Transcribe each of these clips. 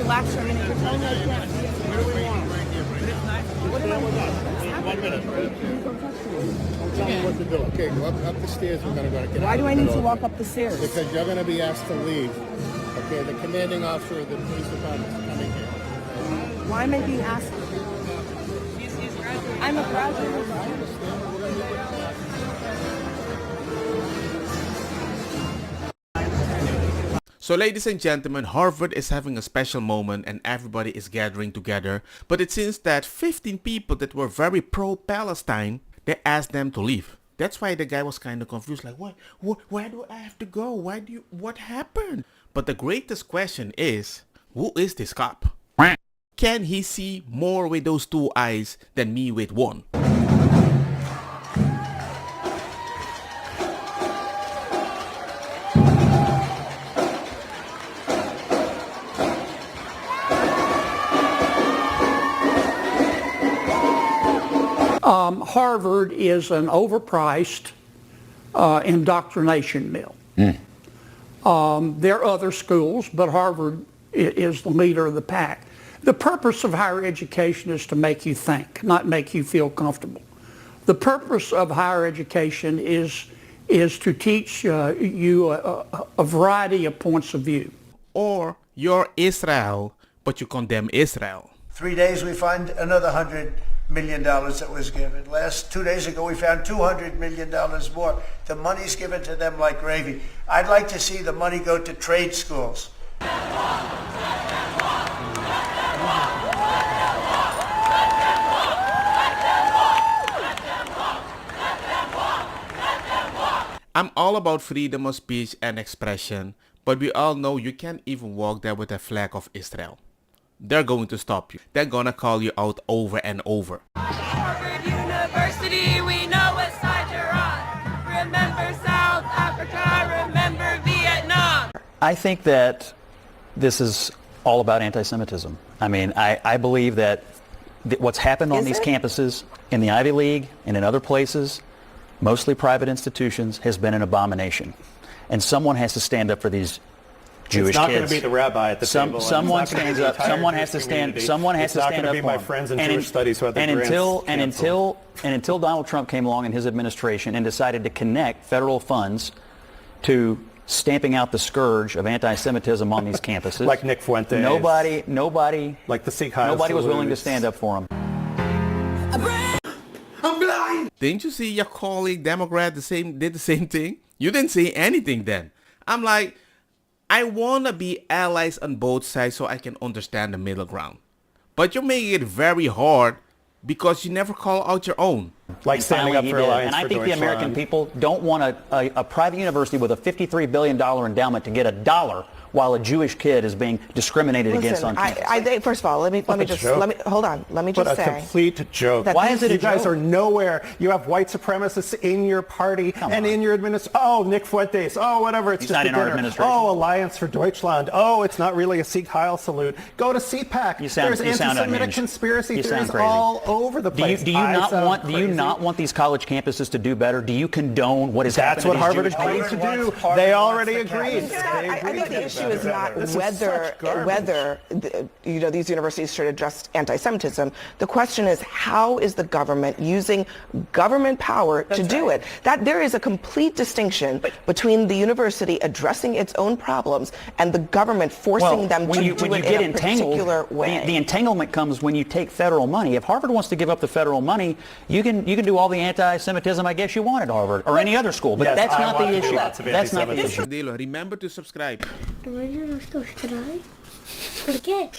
relax for a minute. You're telling me I can't see it. What am I doing? 1 minute. I'm telling you what to do. Okay, go up the stairs. We're going to get Why out do I need to walk up the stairs? Because you're going to be asked to leave. Okay, the commanding officer of the police department is coming here. Why am I being asked? I'm a graduate. So ladies and gentlemen, Harvard is having a special moment and everybody is gathering together. But it seems that 15 people that were very pro-Palestine, they asked them to leave. That's why the guy was kind of confused, like, where do I have to go? What happened? But the greatest question is, who is this cop? Can he see more with those 2 eyes than me with 1? Harvard is an overpriced indoctrination mill. There are other schools, but Harvard is the leader of the pack. The purpose of higher education is to make you think, not make you feel comfortable. The purpose of higher education is to teach you a variety of points of view. Or you're Israel, but you condemn Israel. 3 days we find another $100 million that was given. 2 days ago we found $200 million more. The money's given to them like gravy. I'd like to see the money go to trade schools. I'm all about freedom of speech and expression, but we all know you can't even walk there with a flag of Israel. They're going to stop you. They're gonna call you out over and over. Harvard University, we know what side you're on. Remember South Africa, remember Vietnam. I think that this is all about anti-Semitism. I mean, I believe that what's happened on these campuses, in the Ivy League and in other places, mostly private institutions, has been an abomination. And someone has to stand up for these Jewish kids. It's not kids. going to be the rabbi at the table. Someone stands up. Someone has to stand. Someone has to stand up for them. It's not going to be my friends in Jewish studies who had their grants until Donald Trump came along in his administration and decided to connect federal funds to stamping out the scourge of anti-Semitism on these campuses, like Nick Fuentes, nobody, like the Sikh Heil nobody was salutes. willing to stand up for him. I'm blind! Didn't you see your colleague Democrat did the same thing? You didn't say anything then. I'm like, I want to be allies on both sides so I can understand the middle ground. But you're making it very hard because you never call out your own. Like standing up for Alliance And I for think the American Deutschland. people don't want a private university with a $53 billion endowment to get $1 while a Jewish kid is being discriminated against on campus. I think, first of all, let me just hold on. Let me just But say. a complete joke. Why is it a You guys joke? are nowhere. You have white supremacists in your party and in your administration. Oh, Nick Fuentes. Oh, whatever. It's He's just not a in our dinner. administration. Oh, Alliance for Deutschland. Oh, it's not really a Sikh Heil salute. Go to CPAC. You sound There's anti-Semitic unhinged. conspiracy You sound theories crazy. all over the place. Do you not want these college campuses to do better? Do you condone what is That's happening what to these Harvard Jewish agreed kids? to do. They already agreed. I think the issue is not whether these universities should address anti-Semitism. The question is, how is the government using government power to do it? That there is a complete distinction between the university addressing its own problems and the government forcing them to do it in a particular way. The entanglement comes when you take federal money. If Harvard wants to give up the federal money, you can do all the anti-Semitism I guess you want at Harvard or any other school, but Yes, that's I not the want to do issue. lots of That's not the issue. Dilo, remember to subscribe. ¿Por qué?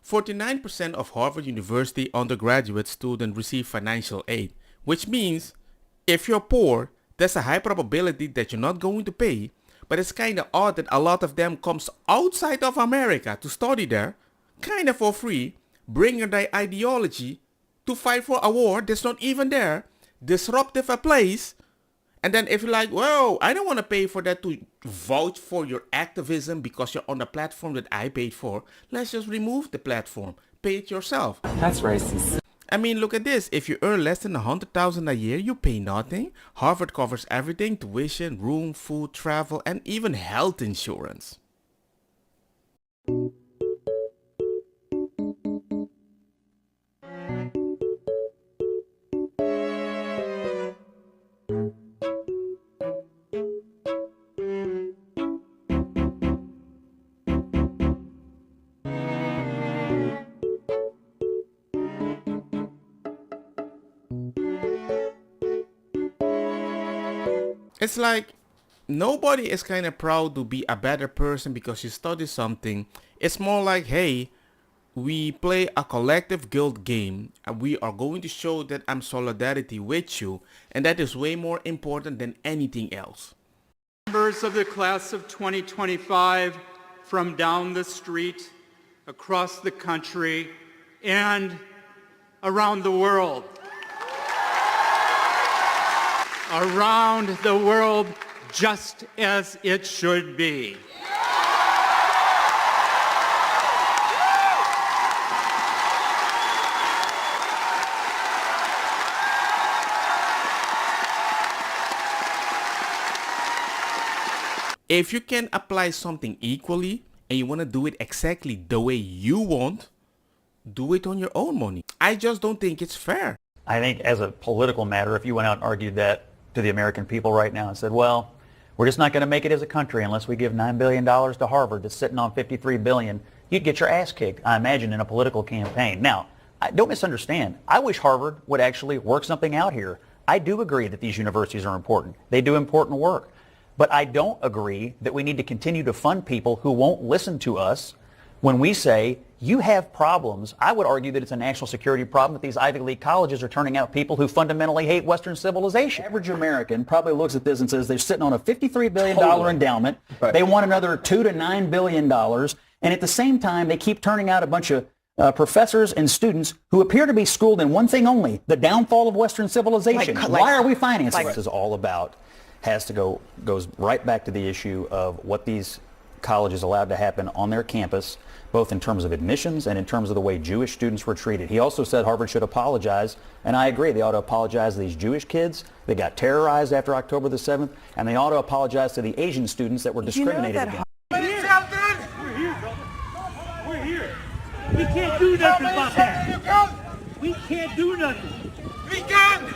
49% of Harvard University undergraduate students receive financial aid, which means if you're poor, there's a high probability that you're not going to pay, but it's kind of odd that a lot of them comes outside of America to study there, kind of for free, bringing their ideology to fight for a war that's not even there, disruptive a place, and then if you're like, well, I don't want to pay for that to vouch for your activism because you're on the platform that I paid for, let's just remove the platform. Pay it yourself. That's racist. I mean, look at this. If you earn less than $100,000 a year, you pay nothing. Harvard covers everything: tuition, room, food, travel, and even health insurance. It's like nobody is kind of proud to be a better person because you study something. It's more like, hey, we play a collective guilt game and we are going to show that I'm solidarity with you, and that is way more important than anything else. Members of the class of 2025 from down the street, across the country, and around the world. Around the world, just as it should be. If you can apply something equally and you want to do it exactly the way you want, do it on your own money. I just don't think it's fair. I think as a political matter, if you went out and argued that to the American people right now and said, well, we're just not going to make it as a country unless we give $9 billion to Harvard that's sitting on $53 billion, you'd get your ass kicked, I imagine, in a political campaign. Now, don't misunderstand. I wish Harvard would actually work something out here. I do agree that these universities are important. They do important work. But I don't agree that we need to continue to fund people who won't listen to us when we say, you have problems. I would argue that it's a national security problem that these Ivy League colleges are turning out people who fundamentally hate Western civilization. The average American probably looks at this and says they're sitting on a $53 billion endowment. Right. They want another $2 to $9 billion. And at the same time, they keep turning out a bunch of professors and students who appear to be schooled in one thing only, the downfall of Western civilization. Why are we financing this? Is all about goes right back to the issue of what these colleges allowed to happen on their campus, both in terms of admissions and in terms of the way Jewish students were treated. He also said Harvard should apologize, and I agree. They ought to apologize to these Jewish kids that got terrorized after October the 7th, and they ought to apologize to the Asian students that were discriminated against. We're here, brother. We're here. We can't do nothing about that. We can't do nothing. We can!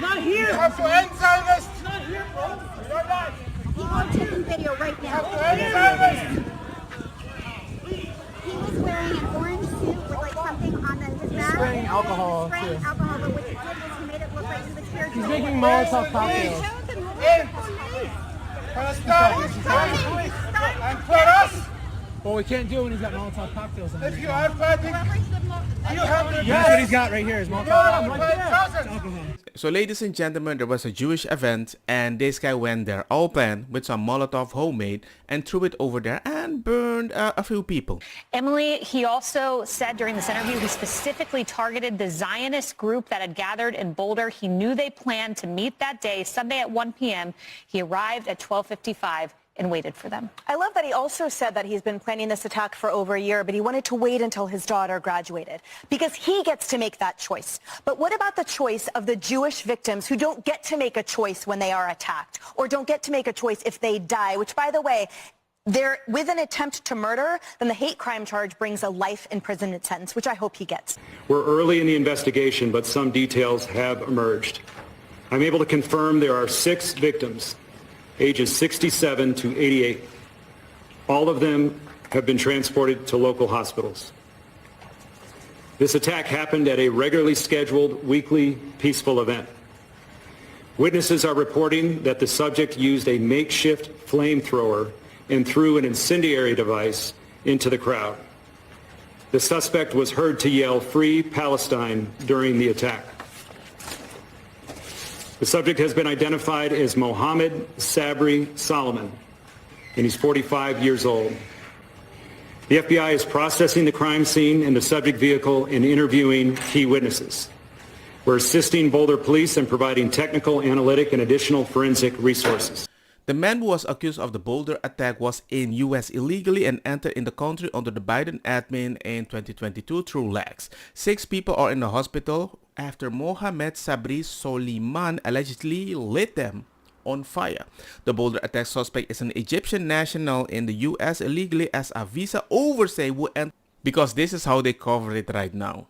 Not here. You have to end Zionists! Not here, bro. You're not. I'm taking video right now. You have to end Zionists! He was wearing an orange suit with like something on his back. Spraying alcohol. Spraying alcohol, but what he did was he made it look like he was here. He's making Molotov cocktails. And for us, Well, we can't do it when he's got Molotov cocktails in if there. you are fighting, you have to... That's what he's got right here is Molotov. Right there. Alcohol. So ladies and gentlemen, there was a Jewish event and this guy went there all planned with some Molotov homemade and threw it over there and burned a few people. Emily, he also said during this interview he specifically targeted the Zionist group that had gathered in Boulder. He knew they planned to meet that day, Sunday at 1 p.m. He arrived at 12:55 and waited for them. I love that he also said that he's been planning this attack for over a year, but he wanted to wait until his daughter graduated because he gets to make that choice. But what about the choice of the Jewish victims who don't get to make a choice when they are attacked or don't get to make a choice if they die, which, by the way, they're with an attempt to murder, then the hate crime charge brings a life imprisonment sentence, which I hope he gets. We're early in the investigation, but some details have emerged. I'm able to confirm there are 6 victims, ages 67 to 88. All of them have been transported to local hospitals. This attack happened at a regularly scheduled weekly peaceful event. Witnesses are reporting that the subject used a makeshift flamethrower and threw an incendiary device into the crowd. The suspect was heard to yell, "Free Palestine," during the attack. The subject has been identified as Mohammed Sabri Solomon, and he's 45 years old. The FBI is processing the crime scene and the subject vehicle and interviewing key witnesses. We're assisting Boulder police in providing technical, analytic, and additional forensic resources. The man who was accused of the Boulder attack was in US illegally and entered in the country under the Biden admin in 2022 through lax. 6 people are in the hospital after Mohammed Sabri Soliman allegedly lit them on fire. The Boulder attack suspect is an Egyptian national in the U.S. illegally as a visa oversight will end, because this is how they cover it right now.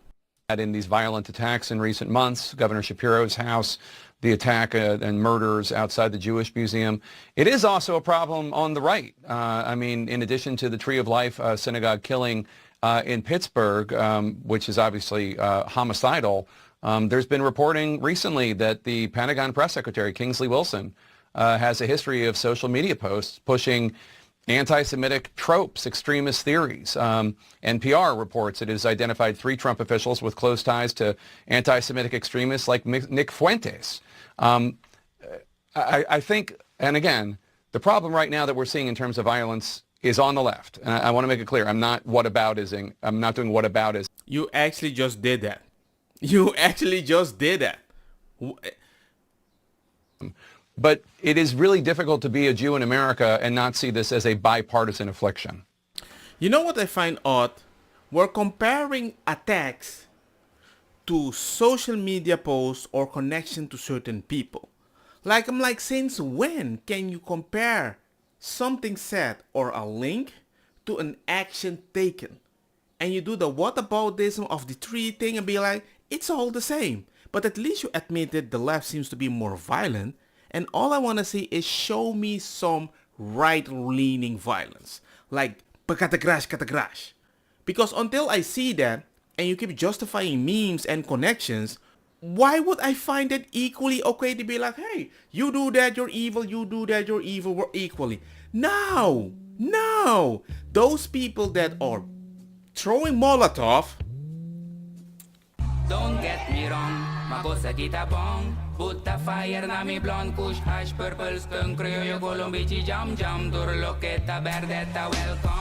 In these violent attacks in recent months, Governor Shapiro's house, the attack and murders outside the Jewish Museum. It is also a problem on the right. I mean, in addition to the Tree of Life synagogue killing in Pittsburgh, which is obviously homicidal, there's been reporting recently that the Pentagon press secretary, Kingsley Wilson, has a history of social media posts pushing anti-Semitic tropes, extremist theories. NPR reports it has identified 3 Trump officials with close ties to anti-Semitic extremists like Nick Fuentes. I think, and again, the problem right now that we're seeing in terms of violence is on the left. And I want to make it clear, I'm not whataboutism. I'm not doing whataboutism. You actually just did that. You actually just did that. But it is really difficult to be a Jew in America and not see this as a bipartisan affliction. You know what I find odd? We're comparing attacks to social media posts or connection to certain people. Like, I'm like, since when can you compare something said or a link to an action taken? And you do the whataboutism of the tree thing and be like, it's all the same. But at least you admitted the left seems to be more violent. And all I want to see is show me some right-leaning violence. Like, katagash. Because until I see that, and you keep justifying memes and connections, why would I find it equally okay to be like, hey, you do that, you're evil, you do that, you're evil, we're equally. No. Those people that are throwing Molotov. Don't get me wrong, makosa kita bong. Put the fire na mi blonde, kush hash, purple skunk, criollo, colombici, jam, dur, loqueta, verdetta, welcome.